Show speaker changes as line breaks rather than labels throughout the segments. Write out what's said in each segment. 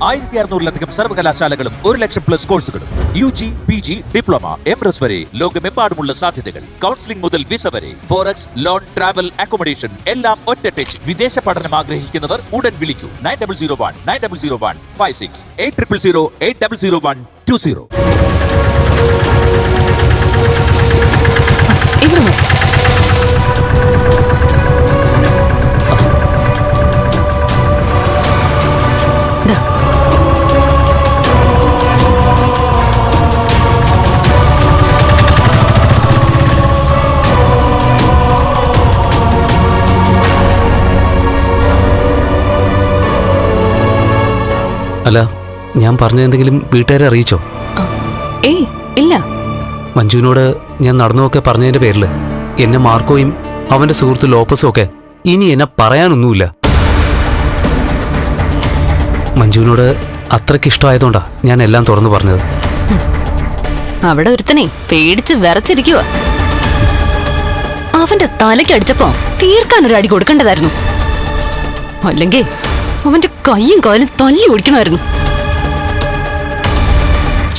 1600-ലധികം സർവകലാശാലകളും 1,00,000+ കോഴ്സുകളും UG, PG, diploma, MS വരെ ലോകമെമ്പാടുമുള്ള സാധ്യതകൾ. കൗൺസിലിംഗ് മുതൽ വിസ വരെ, ഫോറക്സ്, ലോൺ, ട്രാവൽ, അക്കോമഡേഷൻ എല്ലാം ഒറ്റ ടച്ച്. വിദേശ പഠനം ആഗ്രഹിക്കുന്നവർ ഉടൻ വിളിക്കൂ 9001 56 800120.
അല്ല, ഞാൻ പറഞ്ഞതെന്തെങ്കിലും വീട്ടുകാരെ അറിയിച്ചോ?
ഏയ് ഇല്ല.
മഞ്ജുവിനോട് ഞാൻ നടന്നതൊക്കെ പറഞ്ഞതിന്റെ പേരിൽ എന്നെ മാർക്കോയും അവന്റെ സുഹൃത്ത് ലോപ്പസും ഒക്കെ ഇനി എന്നെ പറയാനൊന്നുമില്ല. മഞ്ജുവിനോട് അത്രയ്ക്ക് ഇഷ്ടമായതുകൊണ്ടാ ഞാൻ എല്ലാം തുറന്നു പറഞ്ഞത്.
അവിടെ ഒരുത്തനെ പേടിച്ച് വിറച്ചിരിക്കുക. അവന്റെ തലയ്ക്ക് അടിച്ചപ്പോ തീർക്കാൻ ഒരു അടി കൊടുക്കേണ്ടതായിരുന്നു. അല്ലെങ്കിൽ അവന്റെ കൈയും കാലും തല്ലി ഓടിക്കണമായിരുന്നു.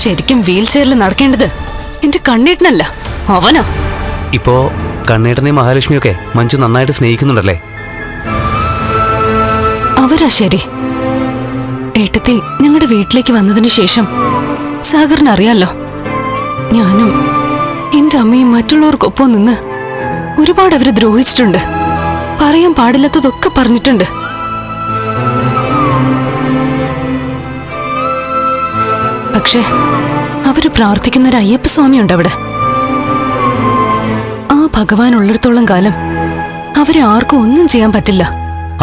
ശരിക്കും വീൽ ചെയറിൽ നടക്കേണ്ടത് എന്റെ കണ്ണേട്ടനല്ല, അവനാ.
ഇപ്പോ കണ്ണേട്ടനെയും മഹാലക്ഷ്മിയൊക്കെ മഞ്ജു നന്നായിട്ട് സ്നേഹിക്കുന്നുണ്ടല്ലേ?
അവരാ ശരി. ഏട്ടത്തി ഞങ്ങളുടെ വീട്ടിലേക്ക് വന്നതിന് ശേഷം സാഗറിന് അറിയാലോ, ഞാനും എന്റെ അമ്മയും മറ്റുള്ളവർക്കൊപ്പം നിന്ന് ഒരുപാട് അവരെ ദ്രോഹിച്ചിട്ടുണ്ട്. പറയാൻ പാടില്ലാത്തതൊക്കെ പറഞ്ഞിട്ടുണ്ട്. പക്ഷേ അവര് പ്രാർത്ഥിക്കുന്ന ഒരു അയ്യപ്പസ്വാമിയുണ്ട് അവിടെ. ആ ഭഗവാൻ ഉള്ളിടത്തോളം കാലം അവരെ ആർക്കും ഒന്നും ചെയ്യാൻ പറ്റില്ല.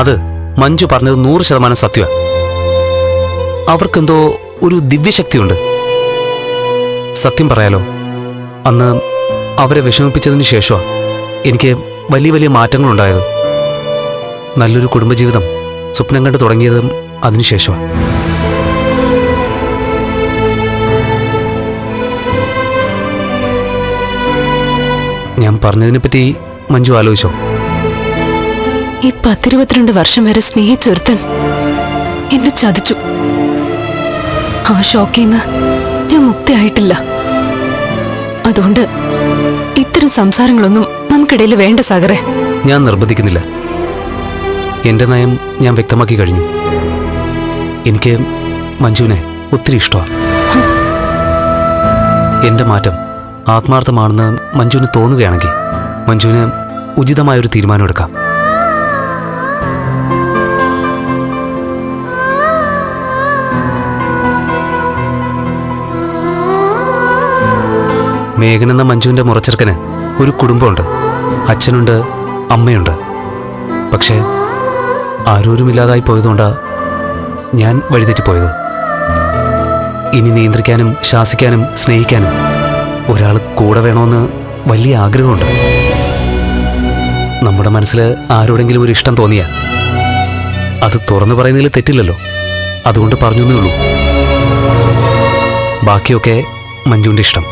അത് മഞ്ജു പറഞ്ഞത് 100% സത്യമാണ്. അവർക്കെന്തോ ഒരു ദിവ്യശക്തിയുണ്ട്. സത്യം പറയാലോ, അന്ന് അവരെ വിഷമിപ്പിച്ചതിന് ശേഷമാണ് എനിക്ക് വലിയ വലിയ മാറ്റങ്ങളുണ്ടായത്. നല്ലൊരു കുടുംബജീവിതം സ്വപ്നം കണ്ടു തുടങ്ങിയതും അതിനുശേഷമാണ്. ഞാൻ പറഞ്ഞതിനെപ്പറ്റി മഞ്ജു ആലോചിച്ചോ?
ഈ 10-22 വർഷം വരെ സ്നേഹിച്ചൊരുത്തൻ എന്നെ ചതിച്ചു. ആ ഷോക്കിന്ന് ഞാൻ മുക്തിയായിട്ടില്ല. അതുകൊണ്ട് ഇത്തരം സംസാരങ്ങളൊന്നും നമുക്കിടയിൽ വേണ്ട സാഗറെ.
ഞാൻ നിർബന്ധിക്കുന്നില്ല. എന്റെ നയം ഞാൻ വ്യക്തമാക്കി കഴിഞ്ഞു. എനിക്ക് മഞ്ജുവിനെ ഒത്തിരി ഇഷ്ടമാണ്. എന്റെ മാറ്റം ആത്മാർത്ഥമാണെന്ന് മഞ്ജുവിന് തോന്നുകയാണെങ്കിൽ മഞ്ജുവിന് ഉചിതമായൊരു തീരുമാനം എടുക്കാം. മേഘൻ എന്ന മഞ്ജുവിന്റെ മുറച്ചെറുക്കന് ഒരു കുടുംബമുണ്ട്. അച്ഛനുണ്ട്, അമ്മയുണ്ട്. പക്ഷേ ആരോരുമില്ലാതായി പോയതുകൊണ്ടാ ഞാൻ വഴിതെറ്റിപ്പോയത്. ഇനി നിയന്ത്രിക്കാനും ശാസിക്കാനും സ്നേഹിക്കാനും ഒരാൾ കൂടെ വേണമെന്ന് വലിയ ആഗ്രഹമുണ്ട്. നമ്മുടെ മനസ്സിൽ ആരോടെങ്കിലും ഒരു ഇഷ്ടം തോന്നിയാ അത് തുറന്നു പറയുന്നതിൽ തെറ്റില്ലല്ലോ. അതുകൊണ്ട് പറഞ്ഞേ ഉള്ളൂ. ബാക്കിയൊക്കെ മഞ്ജുവിൻ്റെ ഇഷ്ടം.